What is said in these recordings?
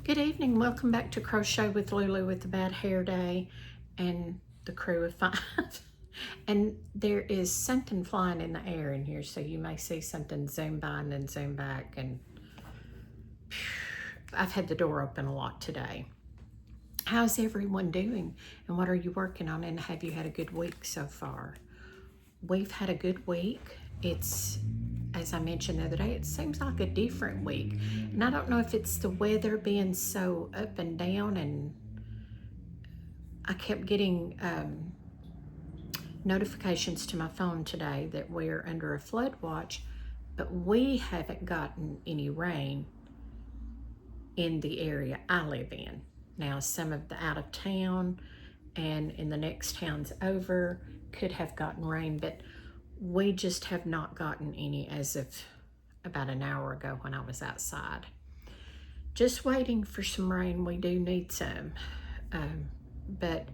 Good evening. Welcome back to Crochet with Lulu with the Bad Hair Day and the crew of 5. And there is something flying in the air in here, so you may see something zoom by and then zoom back. And I've had the door open a lot today. How's everyone doing? And what are you working on? And have you had a good week so far? We've had a good week. It's, as I mentioned the other day, it seems like a different week. And I don't know if it's the weather being so up and down, and I kept getting notifications to my phone today that we're under a flood watch, but we haven't gotten any rain in the area I live in. Now, some of the out of town and in the next towns over could have gotten rain, but we just have not gotten any as of about an hour ago when I was outside. Just waiting for some rain. We do need some, but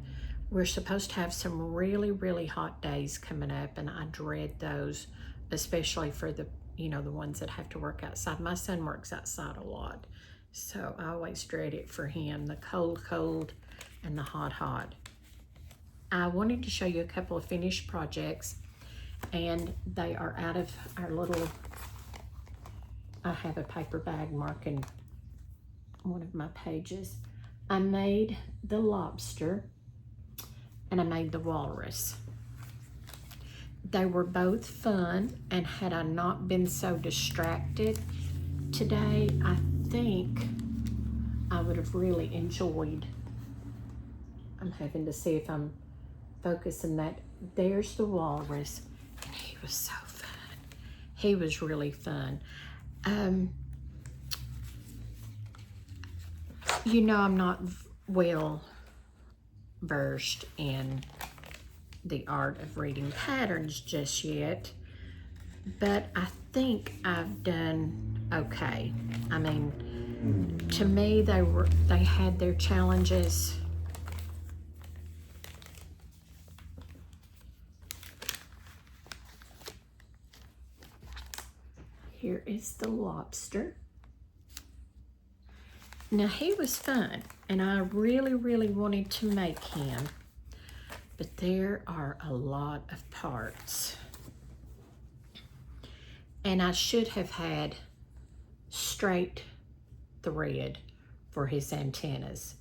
we're supposed to have some really, really hot days coming up, and I dread those, especially for the ones that have to work outside. My son works outside a lot, so I always dread it for him, the cold, and the hot. I wanted to show you a couple of finished projects, and they are out of our little, I have a paper bag marking one of my pages. I made the lobster and I made the walrus. They were both fun, and had I not been so distracted today, I think I would have really enjoyed. I'm having to see if I'm focusing that. There's the walrus, and he was so fun. He was really fun. I'm not well versed in the art of reading patterns just yet, but I think I've done okay. I mean, to me, they had their challenges. Here is the lobster. Now, he was fun, and I really, really wanted to make him, but there are a lot of parts. And I should have had straight thread for his antennas.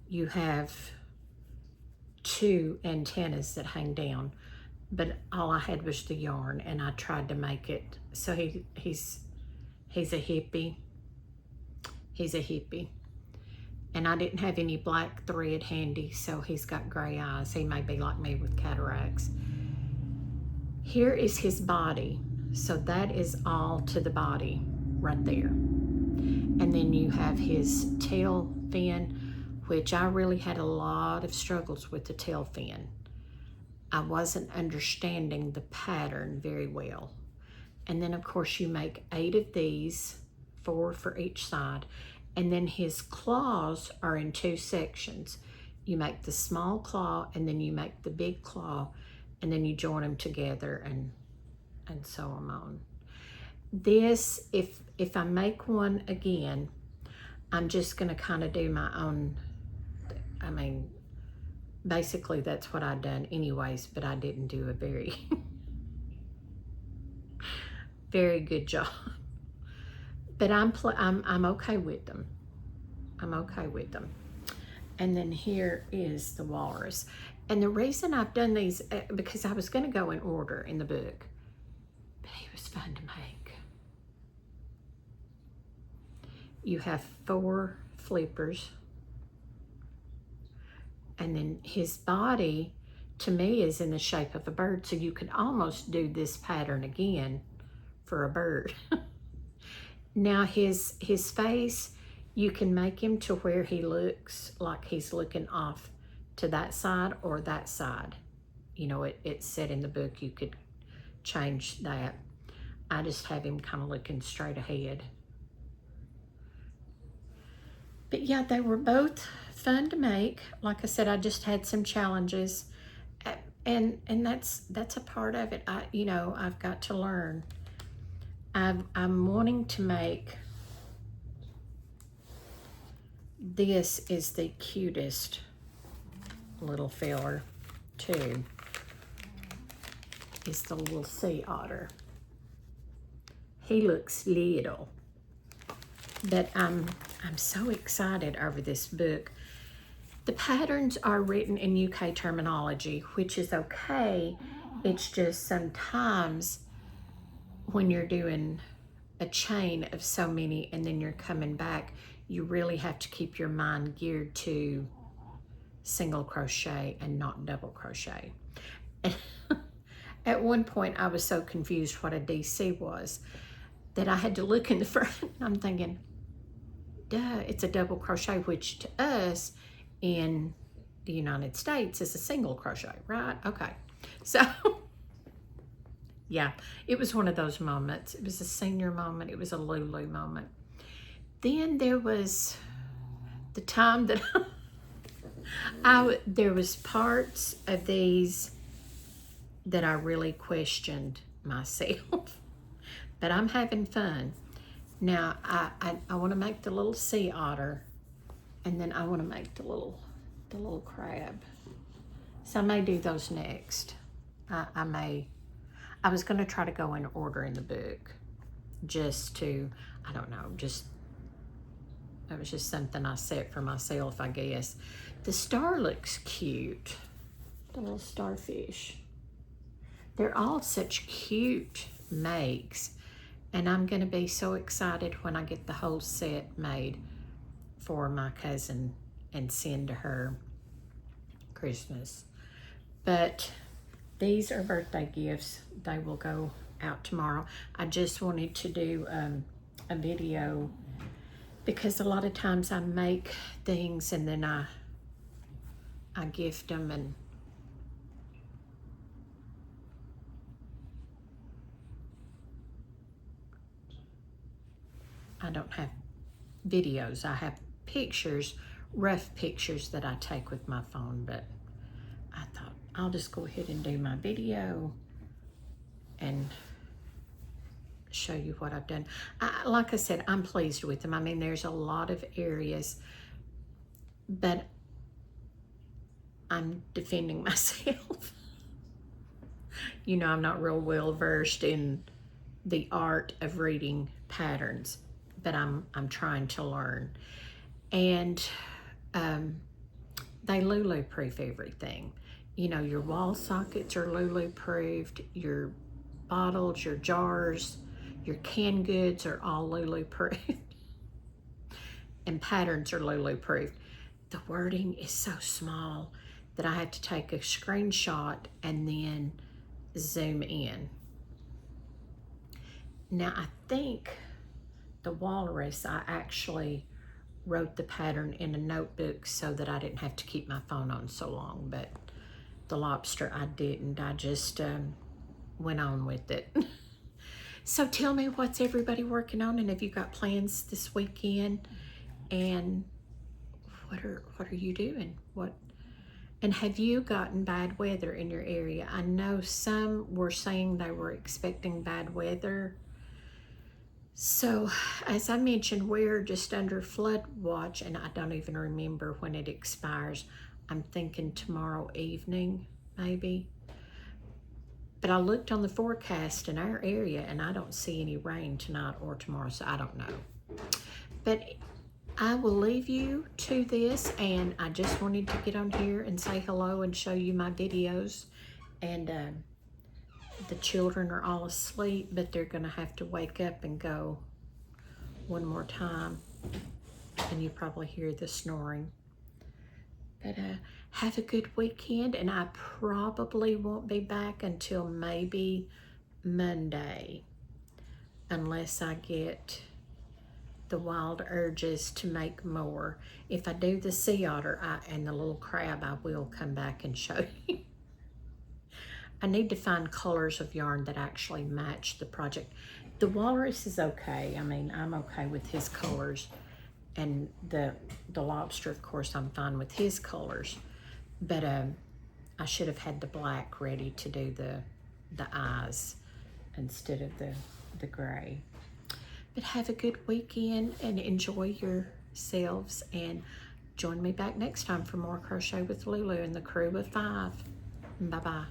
You have 2 antennas that hang down, but all I had was the yarn, and I tried to make it so he's a hippie. He's a hippie. And I didn't have any black thread handy, so he's got gray eyes. He may be like me with cataracts. Here is his body. So that is all to the body right there. And then you have his tail fin, which I really had a lot of struggles with the tail fin. I wasn't understanding the pattern very well. And then, of course, you make 8 of these, 4 for each side. And then his claws are in 2 sections. You make the small claw, and then you make the big claw, and then you join them together, and so on. This, if I make one again, I'm just gonna kind of do my own. I mean, basically that's what I've done anyways, but I didn't do a very, very good job. But I'm okay with them. I'm okay with them. And then here is the walrus. And the reason I've done these, because I was going to go in order in the book, but he was fun to make. You have 4 flippers. And then his body, to me, is in the shape of a bird. So you could almost do this pattern again for a bird. Now his face, you can make him to where he looks like he's looking off to that side or that side. It said in the book you could change that. I just have him kind of looking straight ahead. But yeah, they were both fun to make. Like I said, I just had some challenges, and that's a part of it. I've got to learn. I'm wanting to make This is the cutest little feller too. Is the little sea otter. He looks little, but I'm so excited over this book. The patterns are written in UK terminology, which is okay. It's just sometimes when you're doing a chain of so many and then you're coming back, you really have to keep your mind geared to single crochet and not double crochet. And at one point I was so confused what a DC was that I had to look in the front. I'm thinking, duh, it's a double crochet, which to us in the United States is a single crochet, right? Okay. So yeah, it was one of those moments. It was a senior moment. It was a Lulu moment. Then there was the time that there was parts of these that I really questioned myself, but I'm having fun. Now, I want to make the little sea otter, and then I want to make the little crab. So I may do those next. I was going to try to go in order in the book, just to, I don't know, that was just something I set for myself, I guess. The star looks cute, the little starfish. They're all such cute makes, and I'm going to be so excited when I get the whole set made for my cousin and send to her Christmas. But these are birthday gifts. They will go out tomorrow. I just wanted to do a video because a lot of times I make things and then I gift them, and I don't have videos. I have pictures, rough pictures that I take with my phone, but I thought I'll just go ahead and do my video and show you what I've done. Like I said, I'm pleased with them. I mean, there's a lot of areas, but I'm defending myself. You know, I'm not real well versed in the art of reading patterns, but I'm trying to learn. And they Lulu proof everything. You know, your wall sockets are Lulu proofed, your bottles, your jars, your canned goods are all Lulu proofed. And patterns are Lulu proofed. The wording is so small that I have to take a screenshot and then zoom in. Now I think the walrus, I actually wrote the pattern in a notebook so that I didn't have to keep my phone on so long, but the lobster I didn't. I just went on with it. So tell me, what's everybody working on, and have you got plans this weekend, and what are you doing? And have you gotten bad weather in your area? I know some were saying they were expecting bad weather. So, as I mentioned, we're just under flood watch, and I don't even remember when it expires. I'm thinking tomorrow evening, maybe. But I looked on the forecast in our area, and I don't see any rain tonight or tomorrow, so I don't know. But I will leave you to this, and I just wanted to get on here and say hello and show you my videos. And the children are all asleep, but they're gonna have to wake up and go one more time, and you probably hear the snoring. But have a good weekend, and I probably won't be back until maybe Monday, unless I get the wild urges to make more. If I do the sea otter and the little crab, I will come back and show you. I need to find colors of yarn that actually match the project. The walrus is okay. I mean, I'm okay with his colors. And the lobster, of course, I'm fine with his colors. But I should have had the black ready to do the eyes instead of the gray. But have a good weekend and enjoy your selves, and join me back next time for more Crochet with Lulu and the Crew of 5. Bye-bye.